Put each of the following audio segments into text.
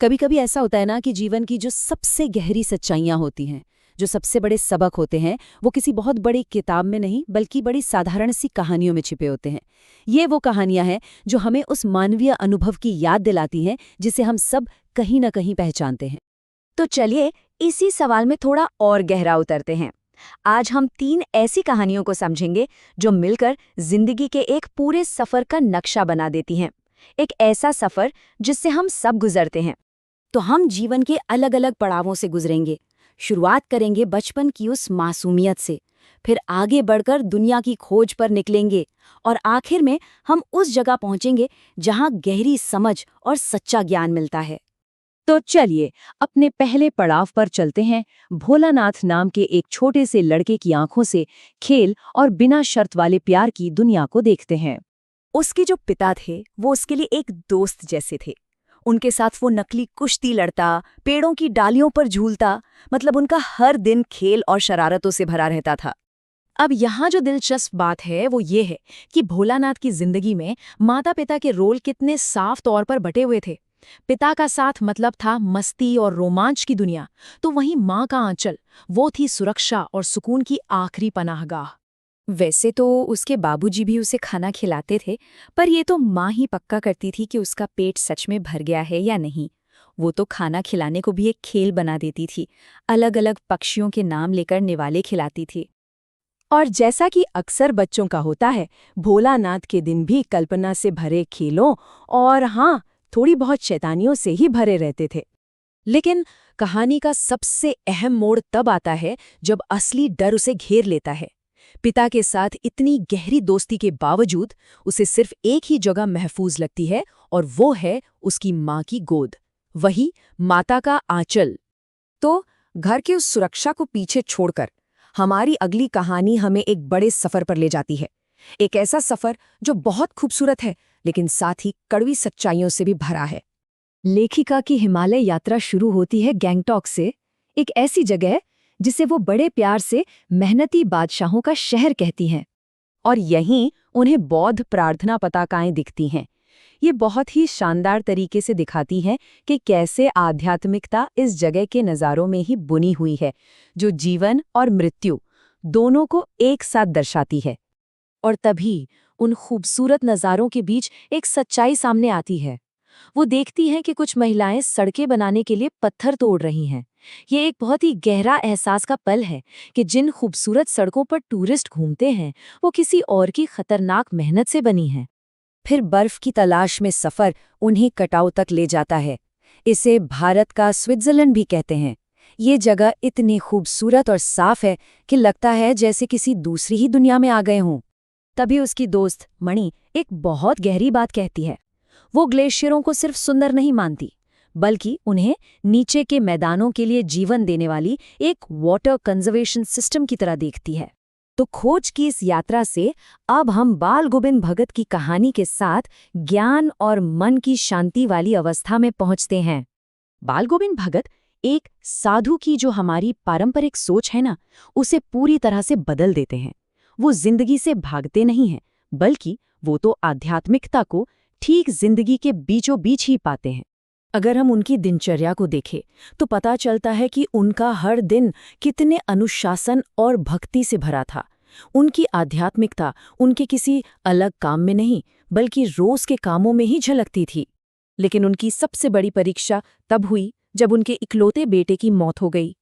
कभी कभी ऐसा होता है ना कि जीवन की जो सबसे गहरी सच्चाइयां होती हैं, जो सबसे बड़े सबक होते हैं, वो किसी बहुत बड़ी किताब में नहीं बल्कि बड़ी साधारण सी कहानियों में छिपे होते हैं। ये वो कहानियां हैं जो हमें उस मानवीय अनुभव की याद दिलाती हैं जिसे हम सब कहीं ना कहीं पहचानते हैं। तो चलिए इसी सवाल में थोड़ा और गहरा उतरते हैं। आज हम 3 ऐसी कहानियों को समझेंगे जो मिलकर जिंदगी के एक पूरे सफर का नक्शा बना देती हैं। एक ऐसा सफर जिससे हम सब गुजरते हैं। तो हम जीवन के अलग अलग पड़ावों से गुजरेंगे। शुरुआत करेंगे बचपन की उस मासूमियत से, फिर आगे बढ़कर दुनिया की खोज पर निकलेंगे और आखिर में हम उस जगह पहुंचेंगे जहां गहरी समझ और सच्चा ज्ञान मिलता है। तो चलिए अपने पहले पड़ाव पर चलते हैं। भोलानाथ नाम के एक छोटे से लड़के की आंखों से खेल और बिना शर्त वाले प्यार की दुनिया को देखते हैं। उसके जो पिता थे वो उसके लिए एक दोस्त जैसे थे। उनके साथ वो नकली कुश्ती लड़ता, पेड़ों की डालियों पर झूलता, मतलब उनका हर दिन खेल और शरारतों से भरा रहता था। अब यहाँ जो दिलचस्प बात है वो ये है कि भोलानाथ की जिंदगी में माता पिता के रोल कितने साफ तौर पर बटे हुए थे। पिता का साथ मतलब था मस्ती और रोमांच की दुनिया, तो वहीं माँ का आंचल वो थी सुरक्षा और सुकून की आखिरी पनाहगाह। वैसे तो उसके बाबूजी भी उसे खाना खिलाते थे, पर ये तो माँ ही पक्का करती थी कि उसका पेट सच में भर गया है या नहीं। वो तो खाना खिलाने को भी एक खेल बना देती थी, अलग अलग पक्षियों के नाम लेकर निवाले खिलाती थी। और जैसा कि अक्सर बच्चों का होता है, भोलानाथ के दिन भी कल्पना से भरे खेलों और हाँ, थोड़ी बहुत शैतानियों से ही भरे रहते थे। लेकिन कहानी का सबसे अहम मोड़ तब आता है जब असली डर उसे घेर लेता है। पिता के साथ इतनी गहरी दोस्ती के बावजूद उसे सिर्फ एक ही जगह महफूज लगती है, और वो है उसकी माँ की गोद, वही माता का आंचल। तो घर की उस सुरक्षा को पीछे छोड़कर हमारी अगली कहानी हमें एक बड़े सफर पर ले जाती है। एक ऐसा सफर जो बहुत खूबसूरत है लेकिन साथ ही कड़वी सच्चाइयों से भी भरा है। लेखिका की हिमालय यात्रा शुरू होती है गैंगटॉक से, एक ऐसी जगह जिसे वो बड़े प्यार से मेहनती बादशाहों का शहर कहती हैं। और यहीं उन्हें बौद्ध प्रार्थना पताकाएं दिखती हैं। ये बहुत ही शानदार तरीके से दिखाती हैं कि कैसे आध्यात्मिकता इस जगह के नज़ारों में ही बुनी हुई है, जो जीवन और मृत्यु दोनों को एक साथ दर्शाती है। और तभी उन खूबसूरत नज़ारों के बीच एक सच्चाई सामने आती है। वो देखती हैं कि कुछ महिलाएं सड़कें बनाने के लिए पत्थर तोड़ रही हैं। ये एक बहुत ही गहरा एहसास का पल है कि जिन खूबसूरत सड़कों पर टूरिस्ट घूमते हैं वो किसी और की खतरनाक मेहनत से बनी हैं। फिर बर्फ की तलाश में सफ़र उन्हें कटाव तक ले जाता है। इसे भारत का स्विट्जरलैंड भी कहते हैं। ये जगह इतनी खूबसूरत और साफ है कि लगता है जैसे किसी दूसरी ही दुनिया में आ गए हों। तभी उसकी दोस्त मणि एक बहुत गहरी बात कहती है। वो ग्लेशियरों को सिर्फ सुंदर नहीं मानती, बल्कि उन्हें नीचे के मैदानों के लिए जीवन देने वाली एक वाटर कंजर्वेशन सिस्टम की तरह देखती है। तो खोज की इस यात्रा से अब हम बाल गोविंद भगत की कहानी के साथ ज्ञान और मन की शांति वाली अवस्था में पहुंचते हैं। बाल गोविंद भगत एक साधु की जो हमारी पारंपरिक सोच है ना, उसे पूरी तरह से बदल देते हैं। वो जिंदगी से भागते नहीं हैं, बल्कि वो तो आध्यात्मिकता को ठीक जिंदगी के बीचों बीच ही पाते हैं। अगर हम उनकी दिनचर्या को देखें तो पता चलता है कि उनका हर दिन कितने अनुशासन और भक्ति से भरा था। उनकी आध्यात्मिकता उनके किसी अलग काम में नहीं बल्कि रोज के कामों में ही झलकती थी। लेकिन उनकी सबसे बड़ी परीक्षा तब हुई जब उनके इकलौते बेटे की मौत हो गई।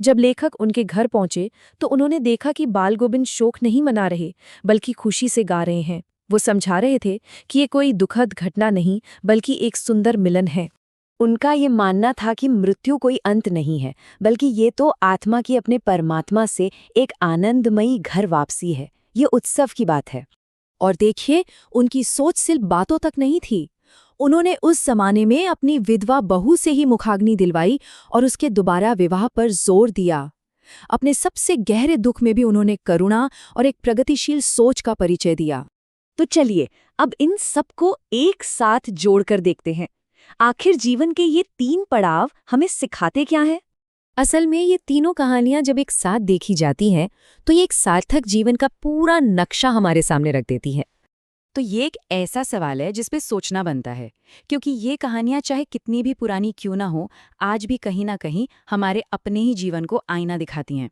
जब लेखक उनके घर पहुंचे तो उन्होंने देखा कि बाल गोविंद शोक नहीं मना रहे बल्कि खुशी से गा रहे हैं। वो समझा रहे थे कि ये कोई दुखद घटना नहीं बल्कि एक सुंदर मिलन है। उनका ये मानना था कि मृत्यु कोई अंत नहीं है, बल्कि ये तो आत्मा की अपने परमात्मा से एक आनंदमयी घर वापसी है। ये उत्सव की बात है। और देखिए, उनकी सोच सिर्फ बातों तक नहीं थी। उन्होंने उस जमाने में अपनी विधवा बहू से ही मुखाग्नि दिलवाई और उसके दोबारा विवाह पर जोर दिया। अपने सबसे गहरे दुख में भी उन्होंने करुणा और एक प्रगतिशील सोच का परिचय दिया। तो चलिए अब इन सबको एक साथ जोड़कर देखते हैं। आखिर जीवन के ये 3 पड़ाव हमें सिखाते क्या हैं? असल में ये तीनों कहानियां जब एक साथ देखी जाती हैं तो ये एक सार्थक जीवन का पूरा नक्शा हमारे सामने रख देती हैं। तो ये एक ऐसा सवाल है जिस पे सोचना बनता है, क्योंकि ये कहानियां चाहे कितनी भी पुरानी क्यों ना हो, आज भी कहीं ना कहीं हमारे अपने ही जीवन को आईना दिखाती हैं।